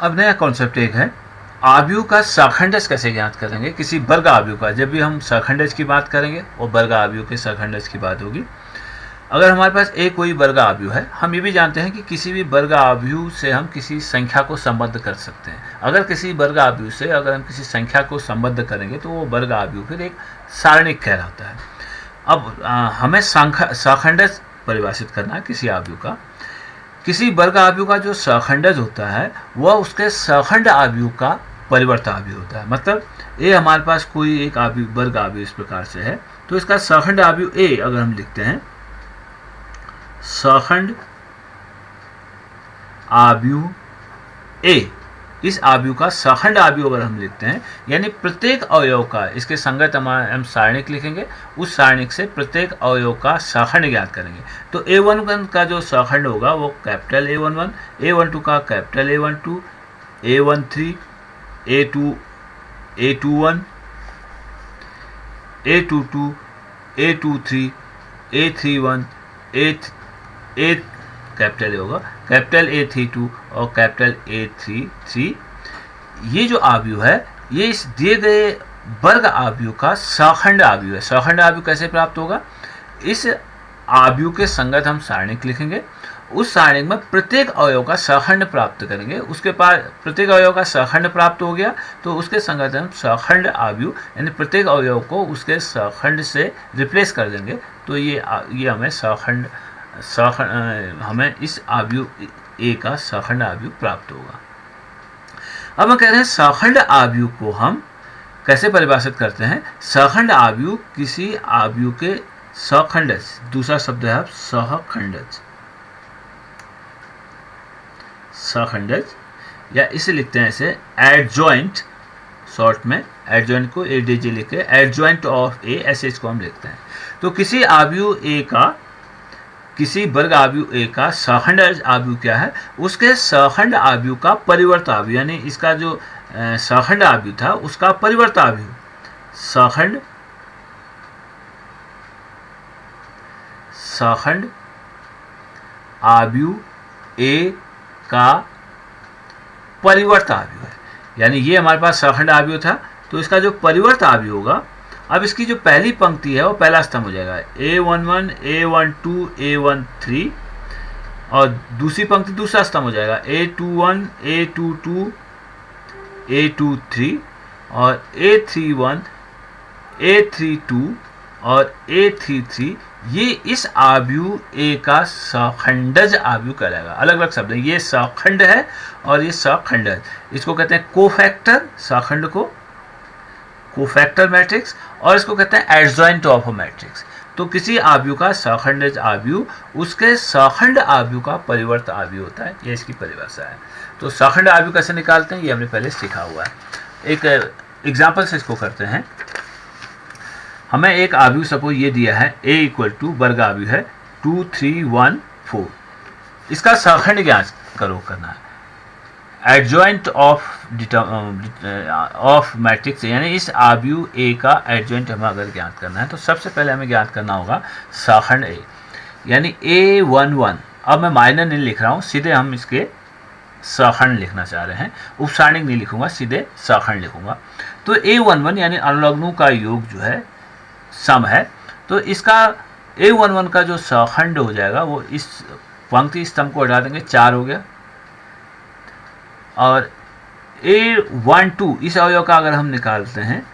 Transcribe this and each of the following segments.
अब नया कॉन्सेप्ट एक है, आव्यूह का सखंडज कैसे ज्ञात करेंगे किसी वर्ग आव्यूह का। जब भी हम सखंडज की बात करेंगे और वर्ग आव्यूह के सखंडज की बात होगी। अगर हमारे पास एक कोई वर्ग आव्यूह है, हम ये भी जानते हैं कि किसी भी वर्ग आव्यूह से हम किसी संख्या को संबद्ध कर सकते हैं। अगर किसी वर्ग आव्यूह से अगर हम किसी संख्या को संबद्ध करेंगे तो वो वर्ग आव्यूह फिर एक सारणिक कहलाता है। अब हमें सखंडज परिभाषित करना है किसी आव्यूह का। किसी वर्ग आव्यूह का जो सखंडज होता है वह उसके सखंड आव्यूह का परिवर्त आव्यूह होता है। मतलब ए हमारे पास कोई एक आव्यूह वर्ग आव्यूह इस प्रकार से है, तो इसका सखंड आव्यूह ए अगर हम लिखते हैं, सखंड आव्यूह ए, इस आव्यूह का सखंड आव्यूह अगर हम लिखते हैं, यानी प्रत्येक अवयव का इसके संगत हम सारणिक लिखेंगे, उस सारणिक से प्रत्येक अवयव का सखंड ज्ञात करेंगे। तो A11 का जो सखंड होगा वो कैपिटल A11, A12 का capital A12, A13, A21, A22, A23, A31, A capital होगा कैपिटल A32 और कैपिटल A33। ये जो आव्यूह है ये इस दिए गए वर्ग आव्यूह का सखंड आव्यूह है। सखंड आव्यूह कैसे प्राप्त होगा? इस आव्यूह के संगत हम सारणिक लिखेंगे, उस सारणिक में प्रत्येक अवयव का सखंड प्राप्त करेंगे। उसके पास प्रत्येक अवयव का सखंड प्राप्त हो गया तो उसके संगत हम सखंड आव्यूह यानी प्रत्येक अवयव को उसके सखंड से रिप्लेस कर देंगे। तो ये हमें हमें इस आव्यूह ए का सखंड आव्यूह प्राप्त होगा। अब हम कह रहे हैं सखंड आव्यूह को हम कैसे परिभाषित करते हैं? सखंड आव्यूह किसी आव्यूह के सखंडज, दूसरा शब्द है सहखंडज, सखंडज, या इसे लिखते हैं ऐसे एडजॉइंट, शॉर्ट में एडजॉइंट को एडीजी लिख के एडजॉइंट ऑफ ए, ऐसे इसको हम लिखते हैं। तो किसी आव्यूह ए का, किसी वर्ग आव्यूह ए का सखंड आव्यूह क्या है? उसके सखंड आव्यूह का परिवर्त आव्यूह, यानी इसका जो सखंड आव्यूह था उसका परिवर्त आव्यूह, सखंड आव्यूह ए का परिवर्त आव्यूह है। यानी ये हमारे पास सखंड आव्यूह था तो इसका जो परिवर्त आव्यूह होगा, अब इसकी जो पहली पंक्ति है वो पहला स्तंभ हो जाएगा A11, A12, A13, और दूसरी पंक्ति दूसरा स्तंभ हो जाएगा A21, A22, A23 और A31, A32 और A33। ये इस आव्यूह ए का सखंडज आव्यूह कहलाएगा। अलग अलग शब्द है, ये सखंड है और ये सखंडज। इसको कहते हैं कोफैक्टर, सखंड को कोफैक्टर मैट्रिक्स, और इसको कहते हैं एडजॉइंट ऑफ मैट्रिक्स। तो किसी आव्यूह का सखंडज आव्यूह उसके सखंड आव्यूह का परिवर्त आव्यूह होता है, ये इसकी परिभाषा है। तो सखंड आव्यूह कैसे निकालते हैं ये हमने पहले सीखा हुआ है। एक एग्जाम्पल से इसको करते हैं। हमें एक आव्यूह सपोज ये दिया है A इक्वल टू वर्ग आव्यूह है 2, 3, 1, 4। इसका सखंड ज्ञात करना है, एडजॉइंट ऑफ मैट्रिक्स, यानी इस आव्यूह ए का एडजॉइंट हमें अगर ज्ञात करना है तो सबसे पहले हमें ज्ञात करना होगा सखंड ए, यानी A11। अब मैं माइनर नहीं लिख रहा हूँ, सीधे हम इसके सखंड लिखना चाह रहे हैं, उपसारणिक नहीं लिखूंगा, सीधे सखंड लिखूंगा। तो A11 यानी अनुलग्नों का योग जो है सम है, तो इसका A11 का जो सखंड हो जाएगा वो इस पंक्ति स्तंभ को हटा देंगे, 4 हो गया। और A12 इस अवयव का अगर हम निकालते हैं,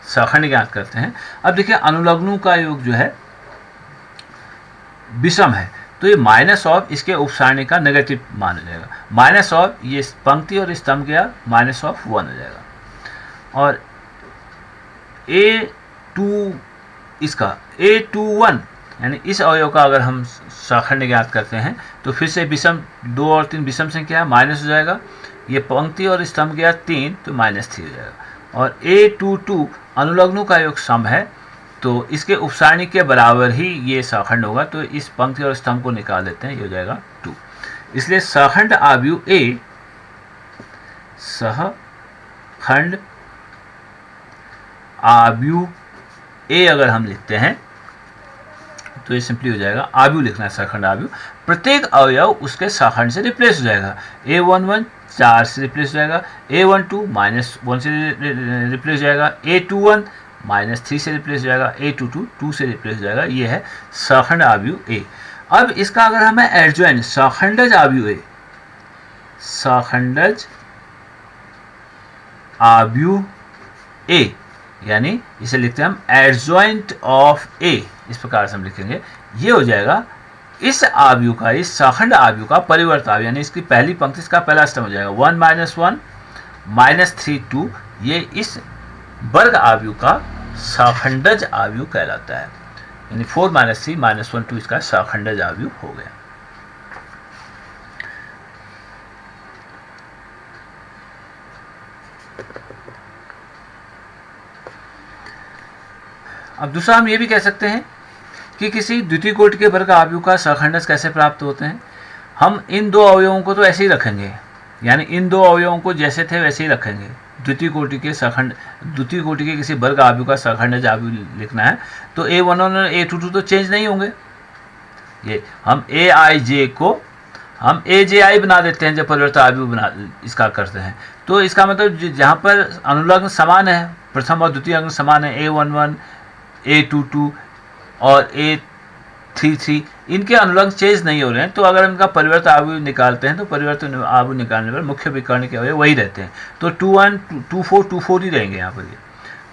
सखंड ज्ञात करते हैं। अब देखिए अनुलग्नों का योग जो है विषम है, तो ये माइनस ऑफ इसके उपसारणी का नेगेटिव मान हो जाएगा, माइनस ऑफ ये पंक्ति और स्तंभ गया माइनस ऑफ 1 हो जाएगा। और A2 इसका A21 यानी इस अवयव का अगर हम सखंड ज्ञात करते हैं तो फिर से विषम 2 और 3 विषम संख्या है, माइनस हो जाएगा। ये पंक्ति और स्तंभ गया 3 तो -3 हो जाएगा। और A22 अनुलग्नों का योग सम है, तो इसके उपसारणी के बराबर ही ये सखंड होगा, तो इस पंक्ति और स्तंभ को निकाल देते हैं, ये हो जाएगा 2। इसलिए सखंड आव्यूह ए, सखंड आव्यूह ए अगर हम लिखते हैं तो ये सिंपली हो जाएगा, आव्यूह लिखना है सखंड आव्यूह, प्रत्येक अवयव उसके सखंड से रिप्लेस हो जाएगा। A11 4 से रिप्लेस हो जाएगा, A12 -1 से रिप्लेस हो जाएगा, A21 -3 से रिप्लेस हो जाएगा, A22 2 से रिप्लेस हो जाएगा। ये है सखंड आव्यूह A। अब इसका अगर हमें एडजॉइंट सखंडज आव्यूह A, सखंडज आव्यूह A, यानी इसे लिखते हैं हम एडजॉइंट ऑफ A, इस प्रकार से हम लिखेंगे। ये हो जाएगा इस आव्यूह का, इस सखंड आव्यूह का परिवर्त आव्यूह, यानी इसकी पहली पंक्ति, इसका पहला स्तंभ हो जाएगा 1 -1 -3 2। ये इस वर्ग आव्यूह का सखंडज आव्यूह कहलाता है, यानी 4 -3 -1 2 इसका सखंडज आव्यूह हो गया। अब दूसरा हम ये भी कह सकते हैं कि किसी द्वितीय कोटि के वर्ग आव्यूह का सखंडज कैसे प्राप्त होते हैं। हम इन दो अवयवों को तो ऐसे ही रखेंगे, यानी इन दो अवयवों को जैसे थे वैसे ही रखेंगे। द्वितीय कोटि के किसी वर्ग आव्यूह का सखंडज आव्यूह लिखना है तो A11 और A22 तो चेंज नहीं होंगे। ये हम AIJ को हम AJI बना देते हैं जब परिवर्त आव्यूह बना इसका करते हैं। तो इसका मतलब जहाँ पर अनुलग्न समान है, प्रथम और द्वितीय अंग समान है, A11 A22 और A33, इनके अनुलग्न चेंज नहीं हो रहे हैं। तो अगर हम इनका परिवर्त आव्यूह निकालते हैं तो परिवर्त आव्यूह निकालने पर मुख्य विकर्ण के अवयव वही रहते हैं। तो 21 24 ही रहेंगे यहाँ पर। ये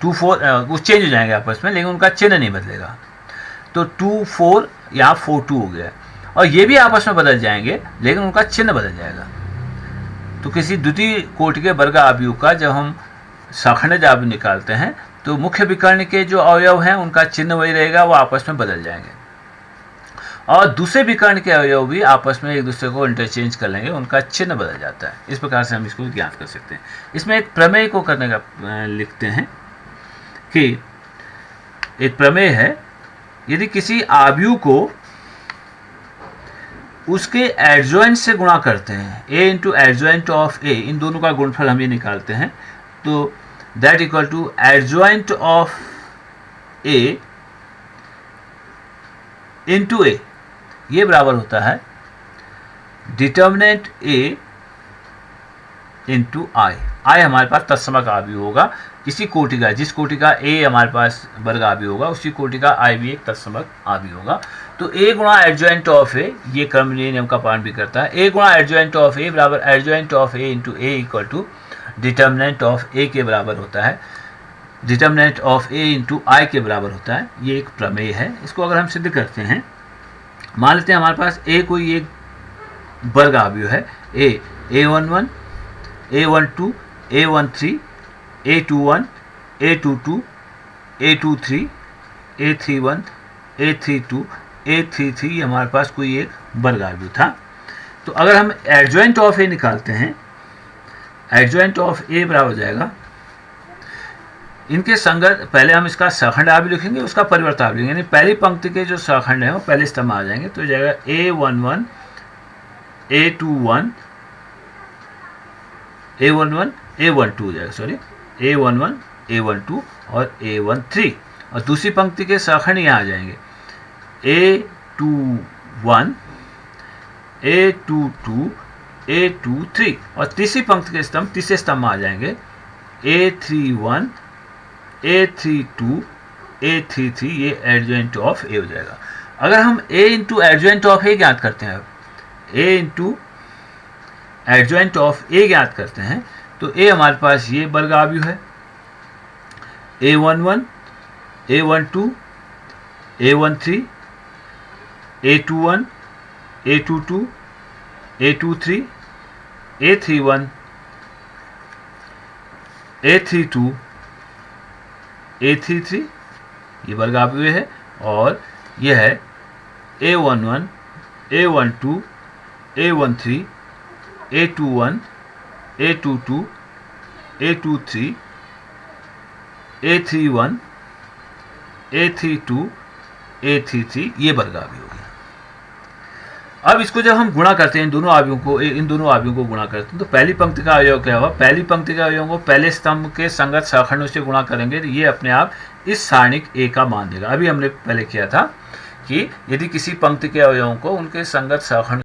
24 वो चेंज हो जाएंगे आपस में, लेकिन उनका चिन्ह नहीं बदलेगा। तो 24 यहाँ 42 हो गया, और ये भी आपस में बदल जाएंगे लेकिन उनका चिन्ह बदल जाएगा। तो किसी द्वितीय कोटि के वर्ग आव्यूह का जब हम सखंडज आव्यूह निकालते हैं तो मुख्य विकर्ण के जो अवयव हैं उनका चिन्ह वही रहेगा, वो आपस में बदल जाएंगे। और दूसरे विकर्ण के अवयव भी आपस में एक दूसरे को इंटरचेंज कर लेंगे, उनका चिन्ह बदल जाता है। इस प्रकार से हम इसको ज्ञात कर सकते हैं। इसमें एक प्रमेय को करने का लिखते हैं कि एक प्रमेय है, यदि किसी आव्यूह को उसके एडजॉइंट से गुणा करते हैं, A into adjoint of A, इन दोनों का गुणफल हम ये निकालते हैं, तो that equal to adjoint of A into A, ये बराबर होता है determinant A into I। I हमारे पास तत्समक आव्यूह होगा किसी कोटि का, जिस कोटि का A हमारे पास वर्ग आव्यूह होगा उसी कोटि का I भी एक तत्समक आव्यूह होगा। तो A गुणा एडजॉइंट ऑफ A, ये क्रमनीय नियम का पालन भी करता है। A गुणा एडजॉइंट ऑफ A बराबर adjoint of A into A equal to determinant of A के बराबर होता है, determinant of A into I के बराबर होता है। ये एक प्रमेय है। इसको अगर हम सिद्ध करते हैं, मान लेते हैं हमारे पास A कोई एक वर्ग आव्यूह है, A11 A12 A13 A21 A22 A23 A31 A32 A33, हमारे पास कोई एक वर्ग आव्यूह था। तो अगर हम एडजॉइंट ऑफ A निकालते हैं, एडजॉइंट ऑफ A बराबर हो जाएगा इनके संगत, पहले हम इसका सखंड आव्यूह लिखेंगे, उसका परिवर्त आव्यूह लिखेंगे, यानी पहली पंक्ति के जो सखंड है वो पहले स्तंभ में आ जाएंगे। तो हो जाएगा A11 A21 A11 A12 हो जाएगा, सॉरी A11 A12 और A13, और दूसरी पंक्ति के सखंड यहाँ आ जाएंगे A21 A22 A23, और तीसरी पंक्ति के स्तंभ तीसरे स्तंभ में आ जाएंगे A31 A32 A33, ये एडजॉइंट ऑफ A हो जाएगा। अगर हम A into adjoint of A ज्ञात करते हैं, A into adjoint of A ज्ञात करते हैं, तो A हमारे पास ये वर्ग आव्यूह है, A11 A12 A13 A21 A22 A23 A31 A32 A33, ये वर्ग आव्यूह है। और यह है A11 A12 A13 A21 A22 A23 A31 A32 A33, ये वर्ग आव्यूह हो गया। अब इसको जब हम गुणा करते हैं, इन दोनों आव्यूहों को गुणा करते हैं, तो पहली पंक्ति का अवयव क्या होगा, पहली पंक्ति का अवयव को पहले स्तंभ के संगत सखंडों से गुणा करेंगे तो ये अपने आप इस सारणिक A का मान देगा। अभी हमने पहले किया था कि यदि किसी पंक्ति के अवयवों को उनके संगत सखंड